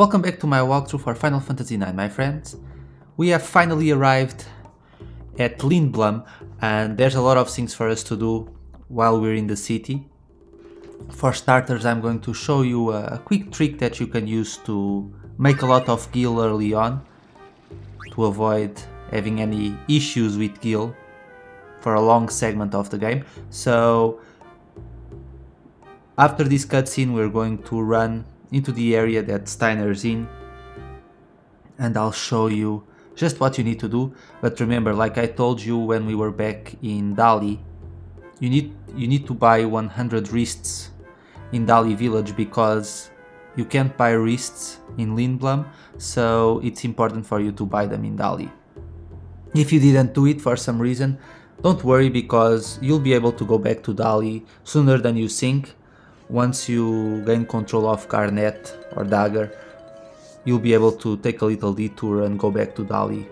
Welcome back to my walkthrough for Final Fantasy IX, my friends. We have finally arrived at Lindblum, and there's a lot of things for us to do while we're in the city. For starters, I'm going to show you a quick trick that you can use to make a lot of gil early on, to avoid having any issues with gil for a long segment of the game. So after this cutscene, we're going to run into the area that Steiner's in, and I'll show you just what you need to do. But remember, like I told you when we were back in Dali, you need to buy 100 wrists in Dali village, because you can't buy wrists in Lindblum, so it's important for you to buy them in Dali. If you didn't do it for some reason, don't worry, because you'll be able to go back to Dali sooner than you think. Once you gain control of Garnet or Dagger, you'll be able to take a little detour and go back to Dali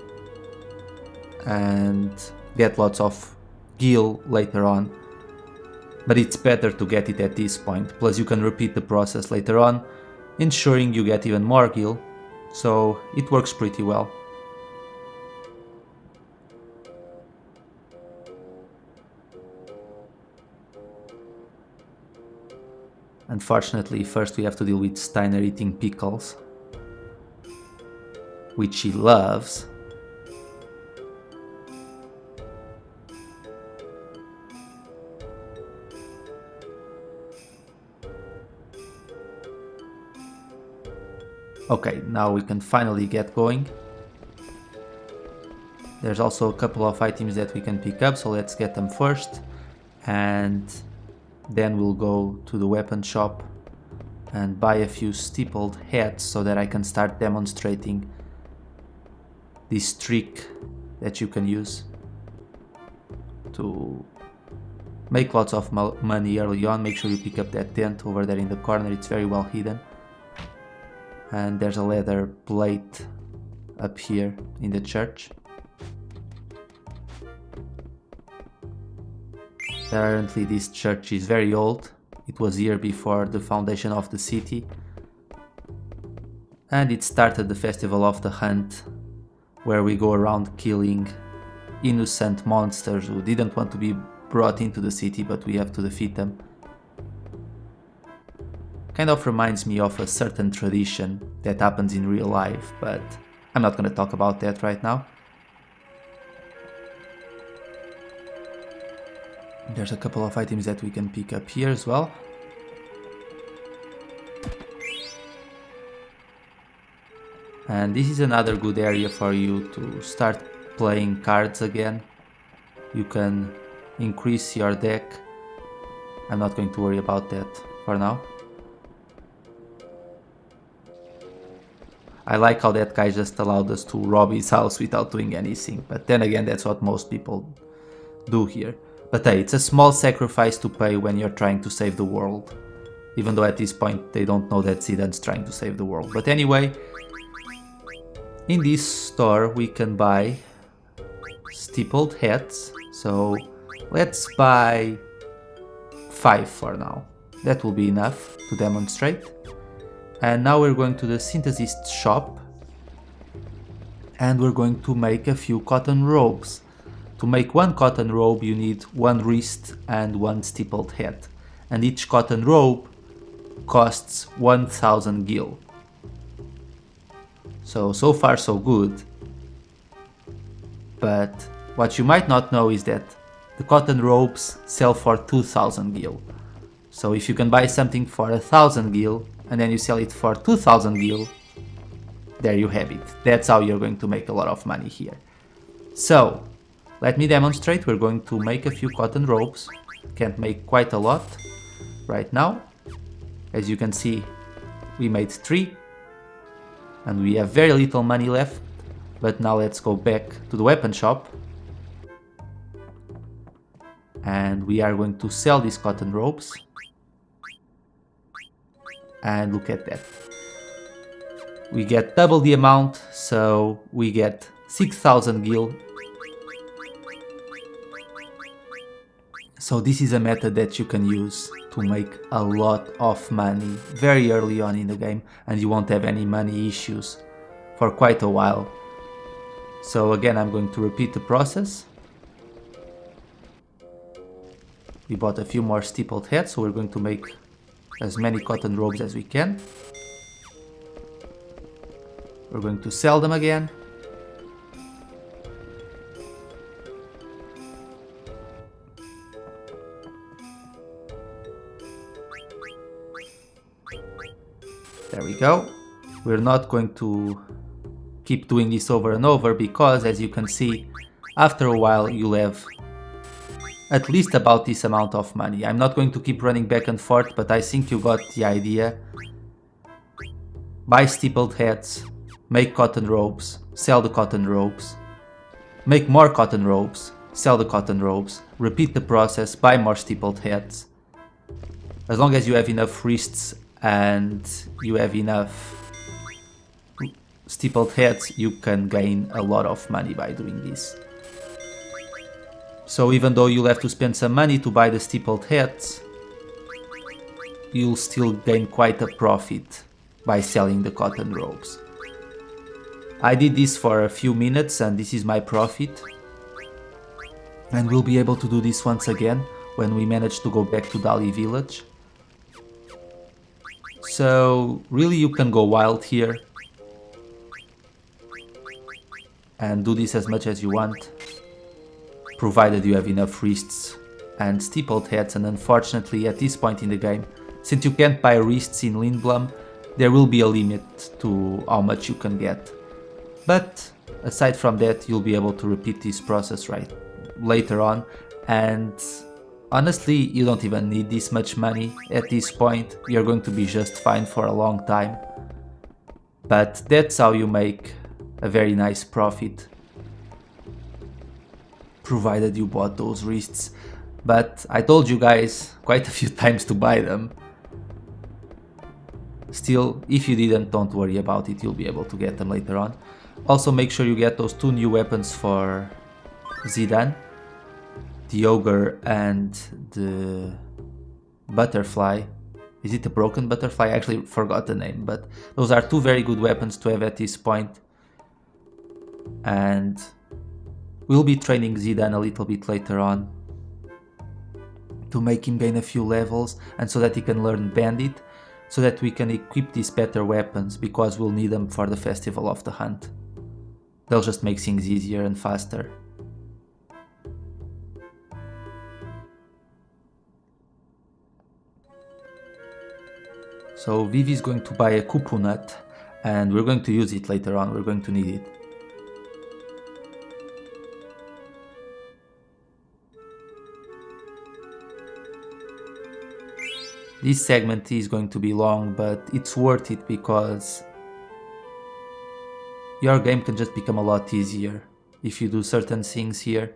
and get lots of gil later on. But it's better to get it at this point, plus you can repeat the process later on, ensuring you get even more gil, so it works pretty well. Unfortunately, first we have to deal with Steiner eating pickles, which he loves. Okay, now we can finally get going. There's also a couple of items that we can pick up, so let's get them first, and then we'll go to the weapon shop and buy a few steepled hats so that I can start demonstrating this trick that you can use to make lots of money early on. Make sure you pick up that tent over there in the corner, it's very well hidden. And there's a leather plate up here in the church. Apparently this church is very old. It was here before the foundation of the city, and it started the festival of the hunt, where we go around killing innocent monsters who didn't want to be brought into the city, but we have to defeat them. Kind of reminds me of a certain tradition that happens in real life, but I'm not going to talk about that right now. There's a couple of items that we can pick up here as well. And this is another good area for you to start playing cards again. You can increase your deck. I'm not going to worry about that for now. I like how that guy just allowed us to rob his house without doing anything, but then again, that's what most people do here. But hey, it's a small sacrifice to pay when you're trying to save the world. Even though at this point they don't know that Zidane's trying to save the world. But anyway, in this store we can buy steepled hats. So let's buy 5 for now. That will be enough to demonstrate. And now we're going to the Synthesist shop, and we're going to make a few cotton robes. To make one cotton robe you need 1 wrist and 1 steepled hat, and each cotton robe costs 1000 gil. So far so good, but what you might not know is that the cotton robes sell for 2000 gil. So if you can buy something for 1000 gil and then you sell it for 2000 gil, there you have it. That's how you're going to make a lot of money here. So let me demonstrate. We're going to make a few cotton robes. Can't make quite a lot right now. As you can see, we made 3 and we have very little money left. But now let's go back to the weapon shop, and we are going to sell these cotton robes. And look at that. We get double the amount, so we get 6000 gil. So this is a method that you can use to make a lot of money very early on in the game, and you won't have any money issues for quite a while. So again, I'm going to repeat the process. We bought a few more steepled hats, so we're going to make as many cotton robes as we can. We're going to sell them again. There we go. We're not going to keep doing this over and over because, as you can see, after a while you'll have at least about this amount of money. I'm not going to keep running back and forth, but I think you got the idea. Buy steepled hats, make cotton robes, sell the cotton robes, make more cotton robes, sell the cotton robes, repeat the process, buy more steepled hats. As long as you have enough wrists and you have enough steepled hats, you can gain a lot of money by doing this. So even though you'll have to spend some money to buy the steepled hats, you'll still gain quite a profit by selling the cotton robes. I did this for a few minutes and this is my profit. And we'll be able to do this once again when we manage to go back to Dali village. So really you can go wild here and do this as much as you want, provided you have enough wrists and steepled hats. And unfortunately at this point in the game, since you can't buy wrists in Lindblum, there will be a limit to how much you can get. But aside from that, you'll be able to repeat this process right later on, and honestly you don't even need this much money at this point. You're going to be just fine for a long time, but that's how you make a very nice profit, provided you bought those wrists. But I told you guys quite a few times to buy them. Still, if you didn't, don't worry about it, you'll be able to get them later on. Also make sure you get those two new weapons for Zidane, the Ogre and the butterfly. Is it a broken butterfly? I actually forgot the name, but those are two very good weapons to have at this point. And we'll be training Zidane a little bit later on to make him gain a few levels, and so that he can learn bandit, so that we can equip these better weapons, because we'll need them for the Festival of the Hunt. They'll just make things easier and faster. So Vivi is going to buy a kupu nut, and we're going to use it later on, we're going to need it. This segment is going to be long, but it's worth it because your game can just become a lot easier if you do certain things here.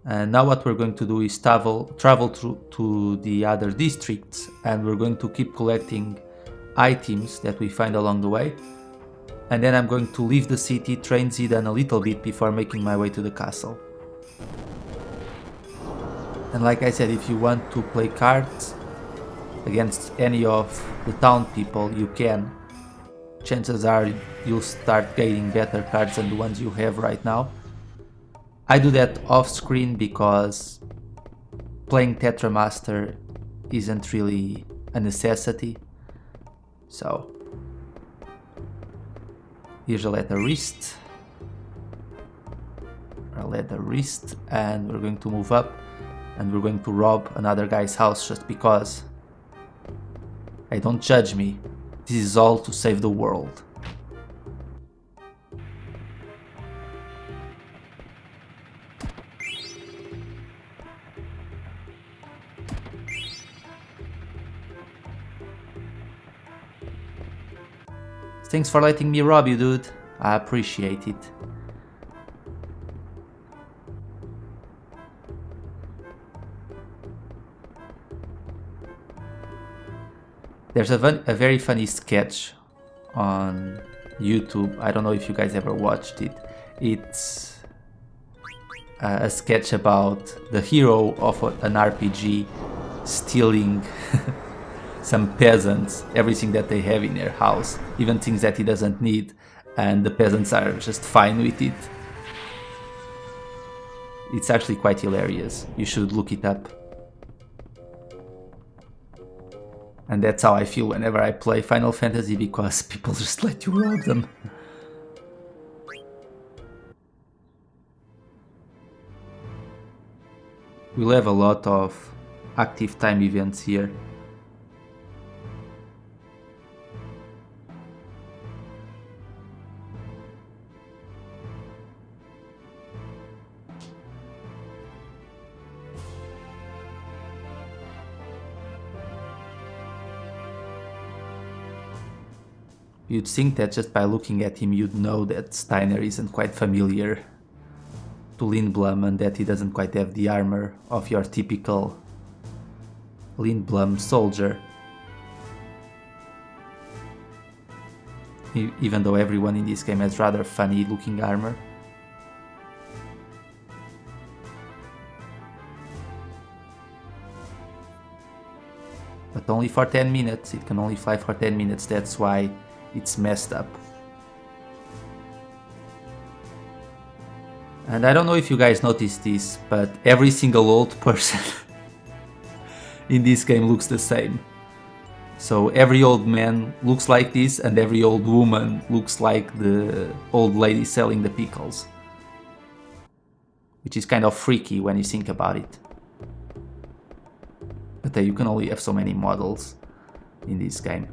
And now what we're going to do is travel to the other districts, and we're going to keep collecting items that we find along the way. And then I'm going to leave the city, train Zidane a little bit before making my way to the castle. And like I said, if you want to play cards against any of the town people, you can. Chances are you'll start gaining better cards than the ones you have right now. I do that off screen because playing Tetramaster isn't really a necessity. So here's a leather wrist, and we're going to move up. And we're going to rob another guy's house just because. Hey, don't judge me. This is all to save the world. Thanks for letting me rob you, dude. I appreciate it. There's a very funny sketch on YouTube. I don't know if you guys ever watched it. It's a sketch about the hero of an RPG stealing some peasants, everything that they have in their house, even things that he doesn't need, and the peasants are just fine with it. It's actually quite hilarious. You should look it up. And that's how I feel whenever I play Final Fantasy, because people just let you rob them. We'll have a lot of active time events here. You'd think that just by looking at him you'd know that Steiner isn't quite familiar to Lindblum and that he doesn't quite have the armor of your typical Lindblum soldier. Even though everyone in this game has rather funny looking armor. But only for 10 minutes, it can only fly for 10 minutes, that's why it's messed up. And I don't know if you guys noticed this, but every single old person in this game looks the same. So every old man looks like this, and every old woman looks like the old lady selling the pickles. Which is kind of freaky when you think about it. But you can only have so many models in this game.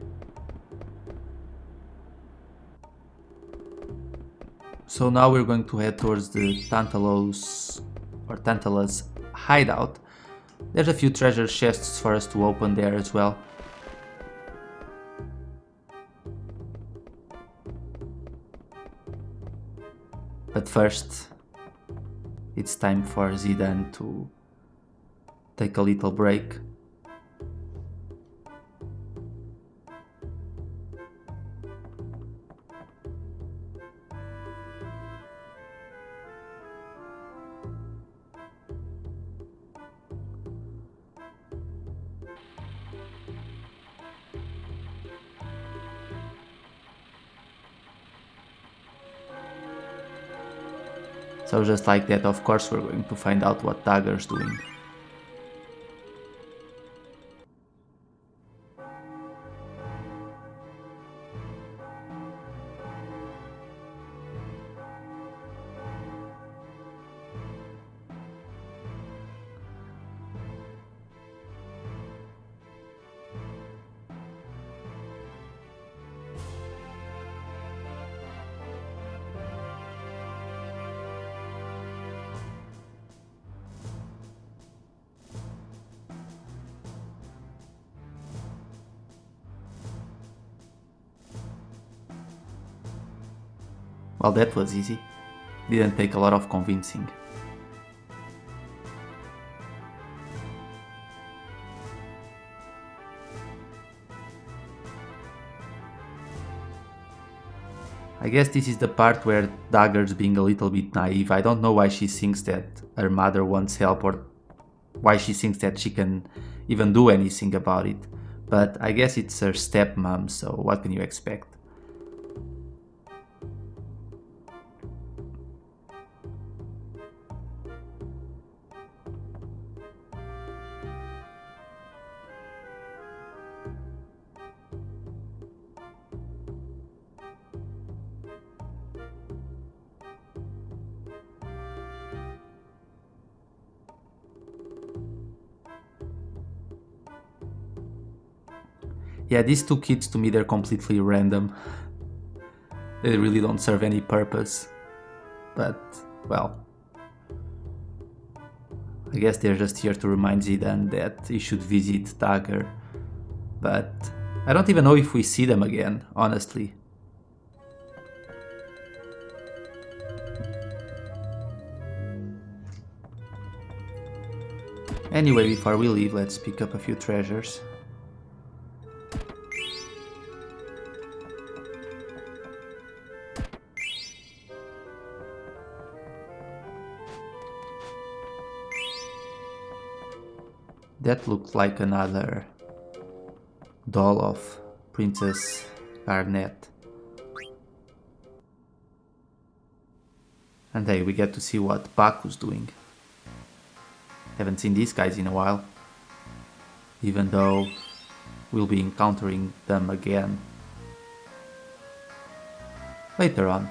So now we're going to head towards the Tantalus hideout. There's a few treasure chests for us to open there as well. But first, it's time for Zidane to take a little break. So just like that, of course, we're going to find out what Dagger's doing. Well, that was easy. Didn't take a lot of convincing. I guess this is the part where Dagger's being a little bit naive. I don't know why she thinks that her mother wants help, or why she thinks that she can even do anything about it. But I guess it's her stepmom, so what can you expect? Yeah, these two kids, to me, they're completely random. They really don't serve any purpose. But, well, I guess they're just here to remind Zidane that he should visit Dagger. But I don't even know if we see them again, honestly. Anyway, before we leave, let's pick up a few treasures. That looked like another doll of Princess Garnet. And hey, we get to see what Baku's doing. Haven't seen these guys in a while, even though we'll be encountering them again later on.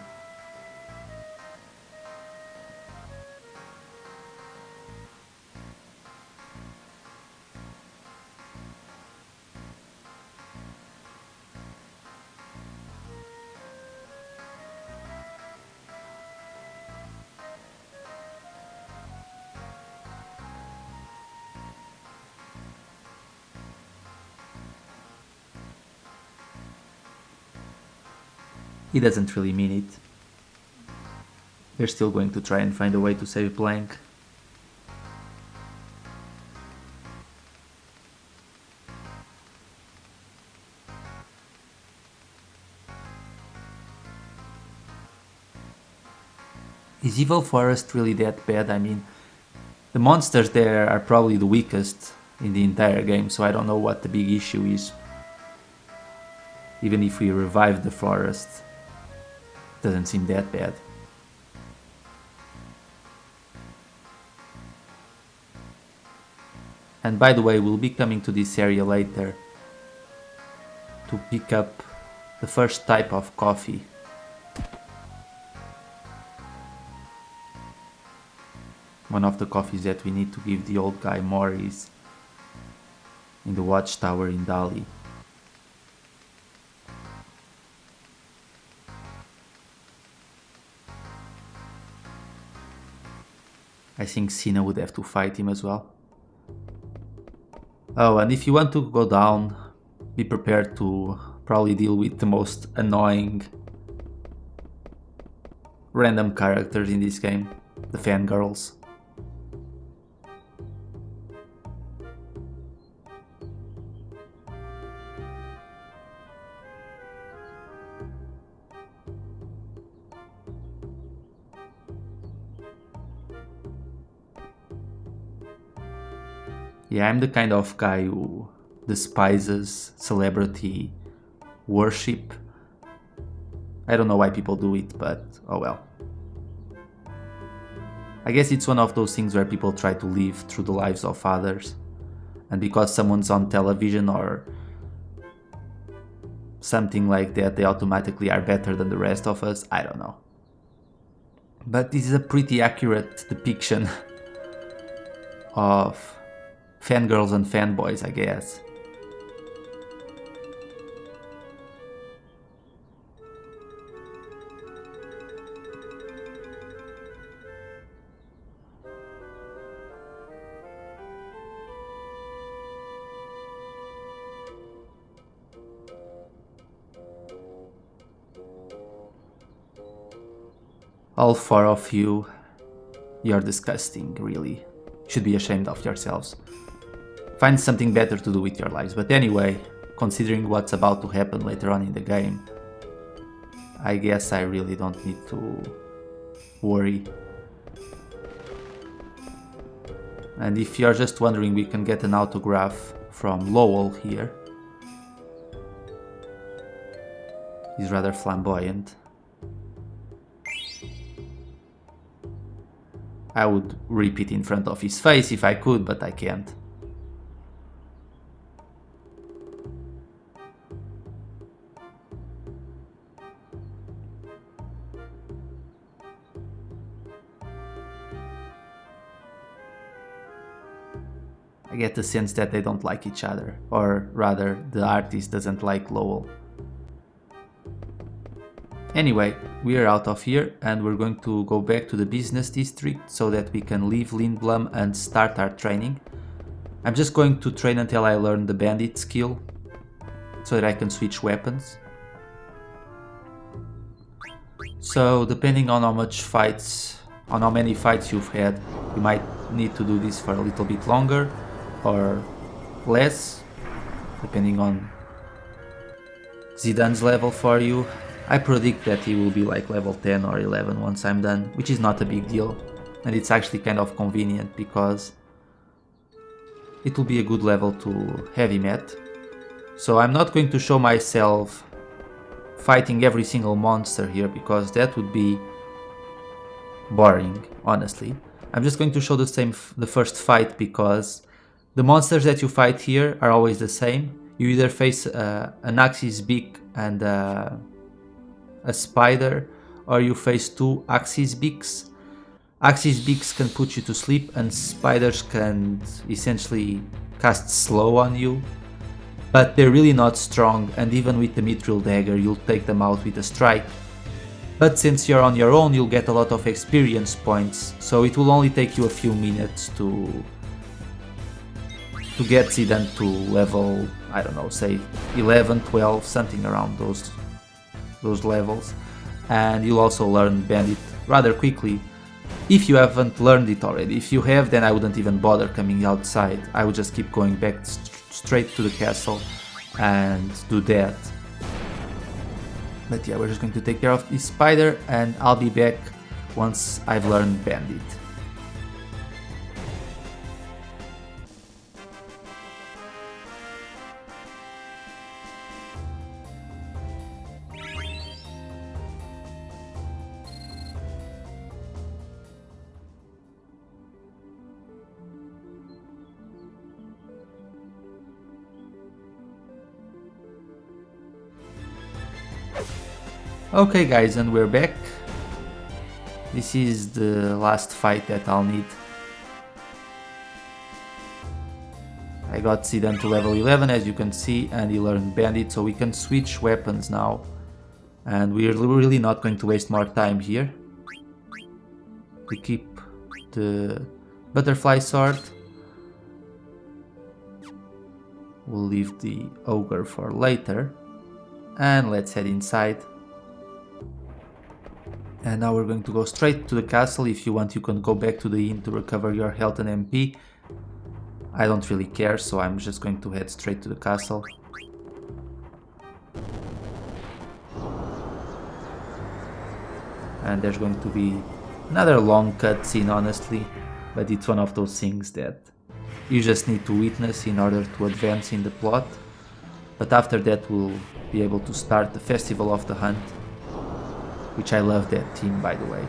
He doesn't really mean it. They're still going to try and find a way to save Blank. Is Evil Forest really that bad? I mean, the monsters there are probably the weakest in the entire game, so I don't know what the big issue is. Even if we revive the forest, doesn't seem that bad. And by the way, we'll be coming to this area later to pick up the first type of coffee. One of the coffees that we need to give the old guy more is in the watchtower in Dali. I think Sina would have to fight him as well. Oh, and if you want to go down, be prepared to probably deal with the most annoying random characters in this game, the fangirls. Yeah, I'm the kind of guy who despises celebrity worship. I don't know why people do it, but oh well. I guess it's one of those things where people try to live through the lives of others. And because someone's on television or something like that, they automatically are better than the rest of us. I don't know. But this is a pretty accurate depiction of fangirls and fanboys, I guess. All four of you, you're disgusting, really. Should be ashamed of yourselves. Find something better to do with your lives. But anyway, considering what's about to happen later on in the game, I guess I really don't need to worry. And if you're just wondering, we can get an autograph from Lowell here. He's rather flamboyant. I would rip it in front of his face if I could, but I can't. I get the sense that they don't like each other, or rather, the artist doesn't like Lowell. Anyway, we are out of here and we're going to go back to the business district so that we can leave Lindblum and start our training. I'm just going to train until I learn the bandit skill so that I can switch weapons. So depending on how many fights you've had, you might need to do this for a little bit longer or less, depending on Zidane's level for you. I predict that he will be like level 10 or 11 once I'm done, which is not a big deal. And it's actually kind of convenient because it will be a good level to heavy met. So I'm not going to show myself fighting every single monster here, because that would be boring, honestly. I'm just going to show the first fight, because the monsters that you fight here are always the same. You either face an Axis beak and a spider, or you face two Axis beaks. Axis beaks can put you to sleep, and spiders can essentially cast slow on you. But they're really not strong, and even with the mithril dagger you'll take them out with a strike. But since you're on your own, you'll get a lot of experience points, so it will only take you a few minutes to get Zidane to level, I don't know, say 11, 12, something around those levels. And you'll also learn bandit rather quickly, if you haven't learned it already. If you have, then I wouldn't even bother coming outside. I would just keep going back straight to the castle and do that. But yeah, we're just going to take care of this spider, and I'll be back once I've learned bandit. Okay guys, and we're back. This is the last fight that I'll need. I got Zidane to level 11, as you can see, and he learned bandit, so we can switch weapons now. And we're really not going to waste more time here. We keep the butterfly sword. We'll leave the ogre for later. And let's head inside. And now we're going to go straight to the castle. If you want, you can go back to the inn to recover your health and MP. I don't really care, so I'm just going to head straight to the castle. And there's going to be another long cutscene, honestly, but it's one of those things that you just need to witness in order to advance in the plot. But after that we'll be able to start the Festival of the Hunt, which I love that theme, by the way.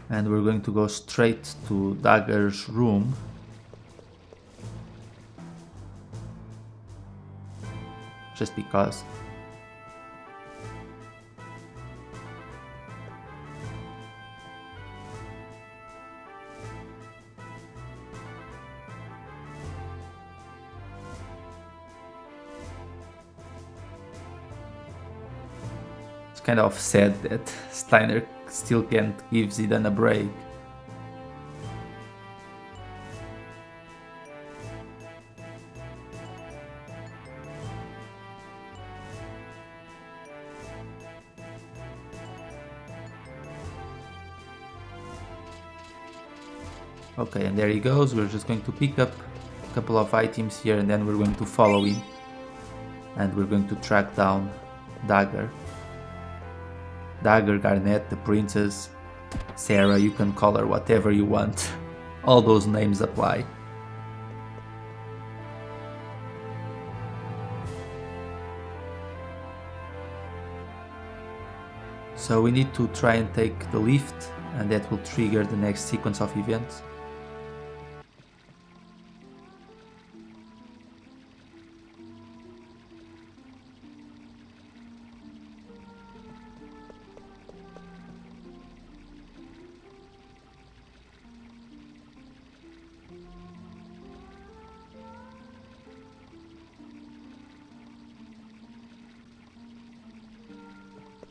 And we're going to go straight to Dagger's room. Just because. It's kind of sad that Steiner still can't give Zidane a break. Okay, and there he goes. We're just going to pick up a couple of items here, and then we're going to follow him. And we're going to track down Dagger. Dagger, Garnet, the princess, Sarah, you can call her whatever you want. All those names apply. So we need to try and take the lift, and that will trigger the next sequence of events.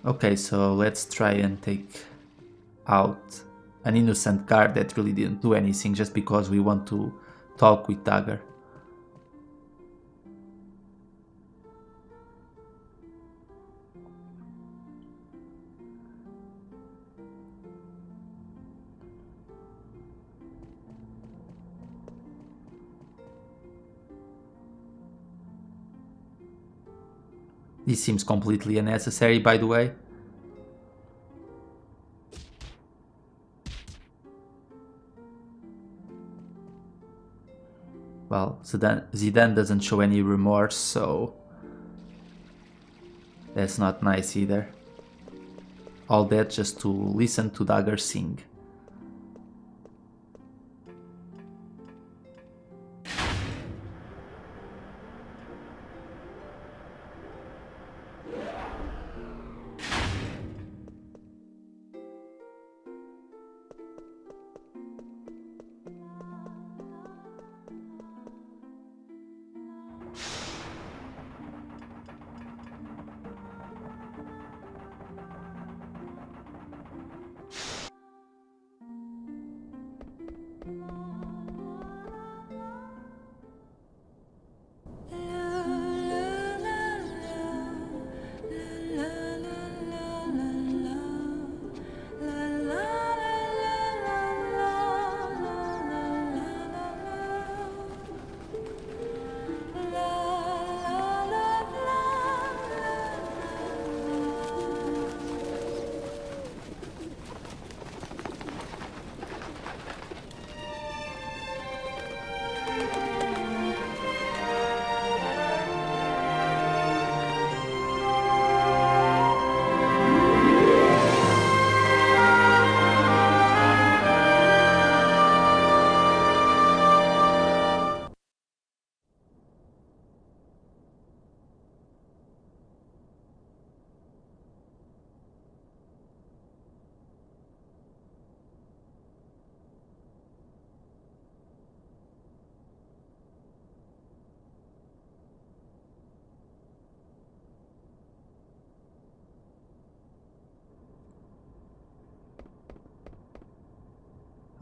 Okay, so let's try and take out an innocent guard that really didn't do anything just because we want to talk with Dagger. This seems completely unnecessary, by the way. Well, Zidane doesn't show any remorse, so that's not nice either. All that just to listen to Dagger sing.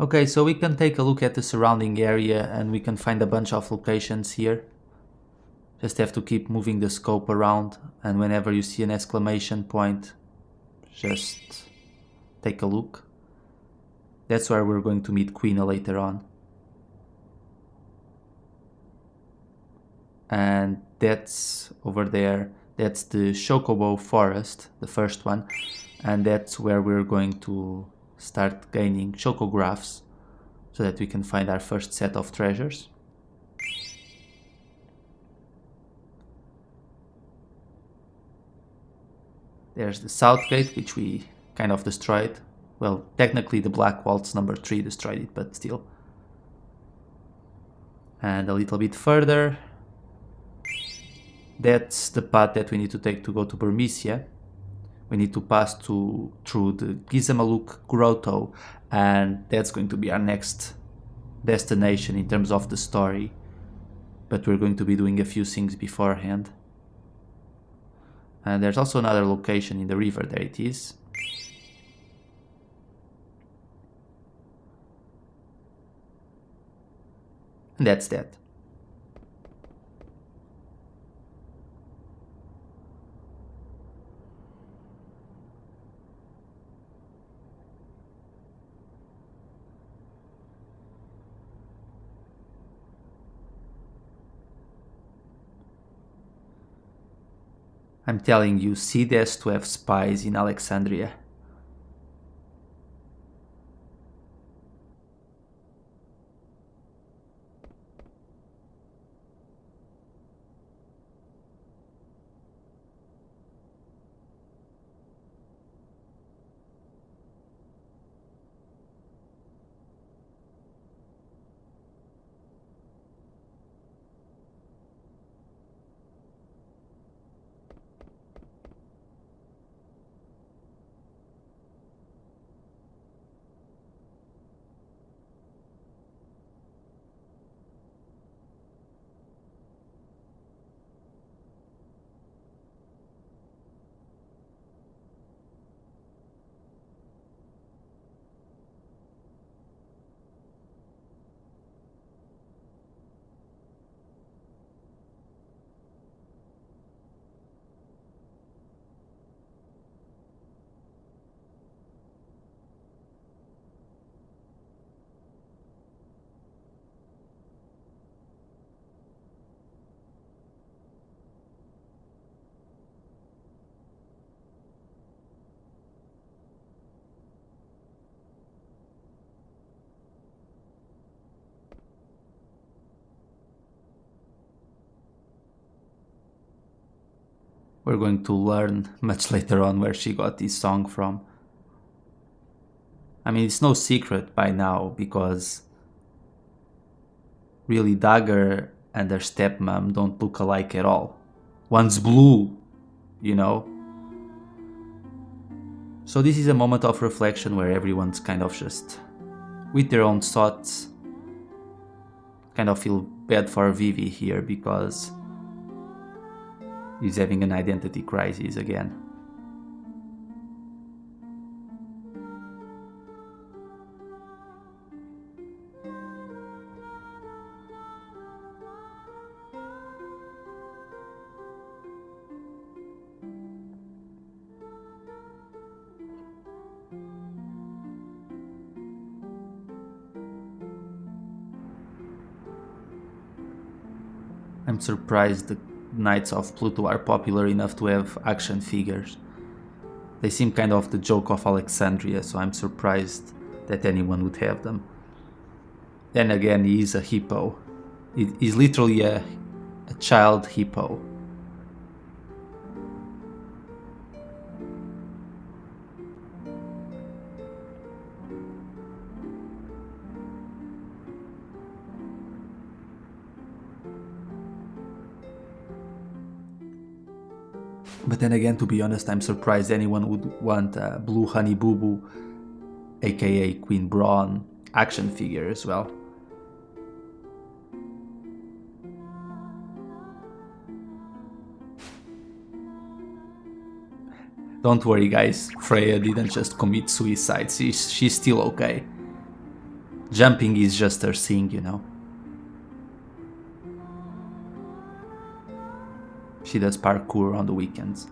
Okay, so we can take a look at the surrounding area and we can find a bunch of locations here. Just have to keep moving the scope around, and whenever you see an exclamation point, just take a look. That's where we're going to meet Queen later on. And that's over there, that's the Chocobo Forest, the first one. And that's where we're going to start gaining chocographs so that we can find our first set of treasures. There's the south gate, which we kind of destroyed. Well, technically the Black Waltz number 3 destroyed it, but still. And a little bit further, that's the path that we need to take to go to Burmecia. We need to pass through the Gizamaluk Grotto, and that's going to be our next destination in terms of the story. But we're going to be doing a few things beforehand. And there's also another location in the river, there it is. And that's that. I'm telling you, Cides to have spies in Alexandria. We're going to learn much later on where she got this song from. I mean, it's no secret by now because really Dagger and her stepmom don't look alike at all. One's blue, you know? So this is a moment of reflection where everyone's kind of just with their own thoughts. Kind of feel bad for Vivi here because he's having an identity crisis again. I'm surprised the Knights of Pluto are popular enough to have action figures. They seem kind of the joke of Alexandria, so I'm surprised that anyone would have them. Then again, he is a hippo. He's literally a child hippo. But then again, to be honest, I'm surprised anyone would want a Blue Honey Boo Boo, aka Queen Brawn, action figure as well. Don't worry guys, Freya didn't just commit suicide, she's still okay. Jumping is just her thing, you know. She does parkour on the weekends.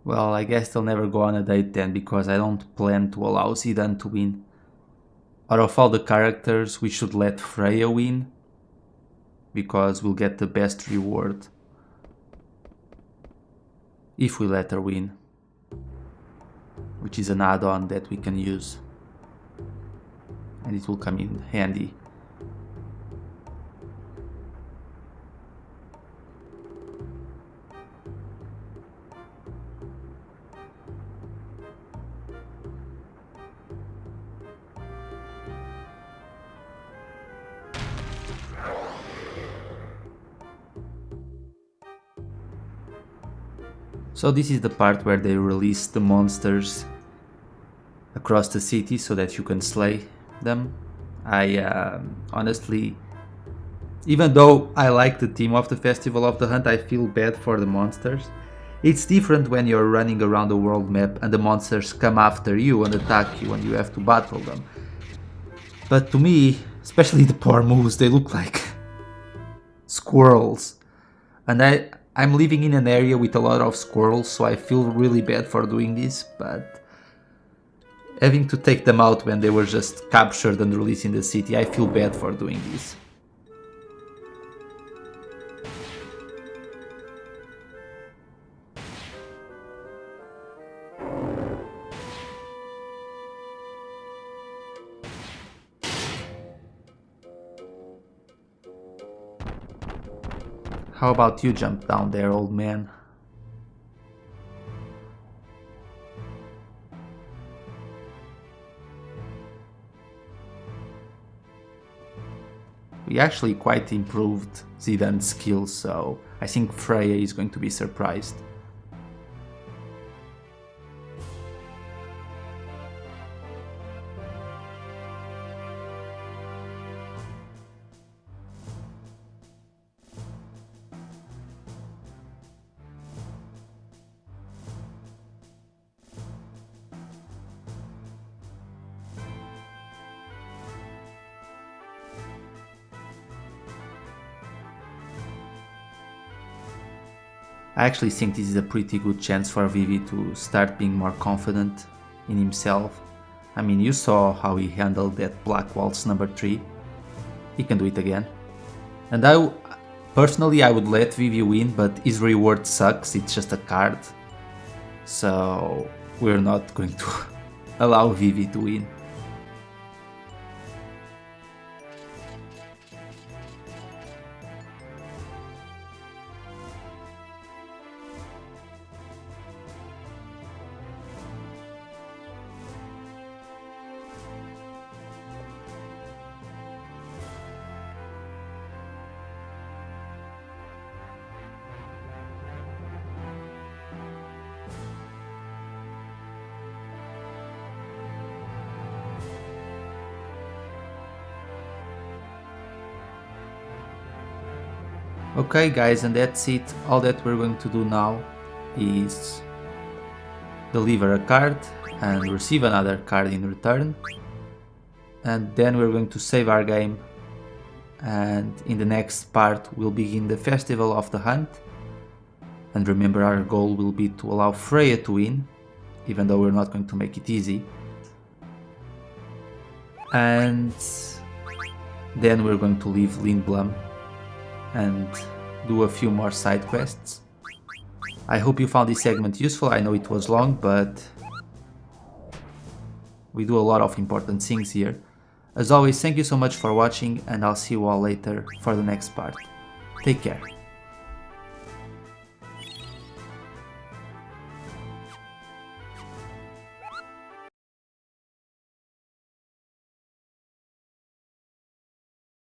Well, I guess they'll never go on a date then, because I don't plan to allow Zidane to win. Out of all the characters, we should let Freya win, because we'll get the best reward if we let her win, which is an add-on that we can use, and it will come in handy. So this is the part where they release the monsters across the city so that you can slay them. I honestly, even though I like the theme of the Festival of the Hunt, I feel bad for the monsters. It's different when you're running around the world map and the monsters come after you and attack you and you have to battle them. But to me, especially the poor moose, they look like squirrels. And I'm living in an area with a lot of squirrels, so I feel really bad for doing this, but having to take them out when they were just captured and released in the city, I feel bad for doing this. How about you jump down there, old man? We actually quite improved Zidane's skills, so I think Freya is going to be surprised. I actually think this is a pretty good chance for Vivi to start being more confident in himself. I mean, you saw how he handled that Black Waltz number 3. He can do it again. And personally, I would let Vivi win, but his reward sucks, it's just a card. So we're not going to allow Vivi to win. Okay guys, and that's it. All that we're going to do now is deliver a card and receive another card in return. And then we're going to save our game, and in the next part we'll begin the Festival of the Hunt. And remember, our goal will be to allow Freya to win, even though we're not going to make it easy. And then we're going to leave Lindblum and do a few more side quests. I hope you found this segment useful. I know it was long, but we do a lot of important things here. As always, thank you so much for watching, and I'll see you all later for the next part. Take care.